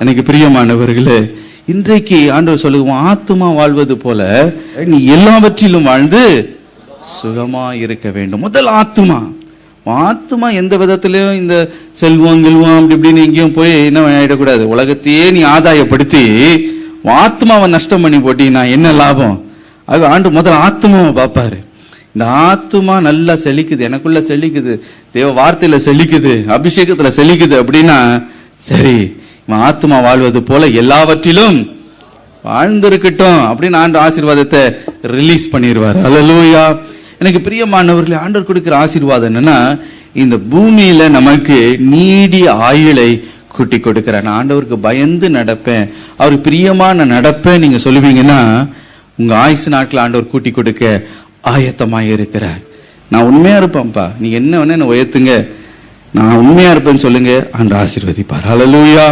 எனக்கு பிரியமானவர்களே, இன்றைக்கு ஆண்டவர் சொல்லுவோம், ஆத்துமா வாழ்வது போல நீ எல்லாவற்றிலும் வாழ்ந்து சுகமா இருக்க வேண்டும். முதல் ஆத்துமா. ஆத்துமா எந்த விதத்திலையும் இந்த செல்வம் கில்வம் அப்படி இப்படின்னு எங்கேயும் போய் என்ன ஆயிடக்கூடாது. உலகத்தையே நீ ஆதாயப்படுத்தி ஆத்மாவை நஷ்டம் பண்ணி போட்டீங்கன்னா என்ன லாபம்? அது ஆண்டு முதல் ஆத்மாவை பார்ப்பாரு. இந்த ஆத்துமா நல்லா செழிக்குது, எனக்குள்ள செழிக்குது, தேவ வார்த்தையில செழிக்குது, அபிஷேகத்துல செழிக்குது அப்படின்னா சரி, ஆத்துமா வாழ்வது போல எல்லாவற்றிலும் வாழ்ந்திருக்கட்டும் அப்படின்னு ஆண்டு ஆசீர்வாதத்தை ரிலீஸ் பண்ணிடுவார். அல்லேலூயா. எனக்கு பிரியமானவர்களே, ஆண்டவர் கொடுக்கிற ஆசீர்வாதம் என்னன்னா, இந்த பூமியில நமக்கு நீடிய ஆயுளை கூட்டி கொடுக்கிறார். நான் ஆண்டவருக்கு பயந்து நடப்பேன், அவருக்கு பிரியமா நான் நடப்பேன் நீங்க சொல்லுவீங்கன்னா உங்க ஆயுசு நாட்கள் ஆண்டவர் கூட்டி கொடுக்க ஆயத்தமாக இருக்கிறார். நான் உண்மையா இருப்பேன்ப்பா, நீ என்ன வேணா என்ன உயர்த்துங்க, நான் உண்மையா இருப்பேன்னு சொல்லுங்க, ஆண்டவர் ஆசீர்வதிப்பார். அல்லேலூயா.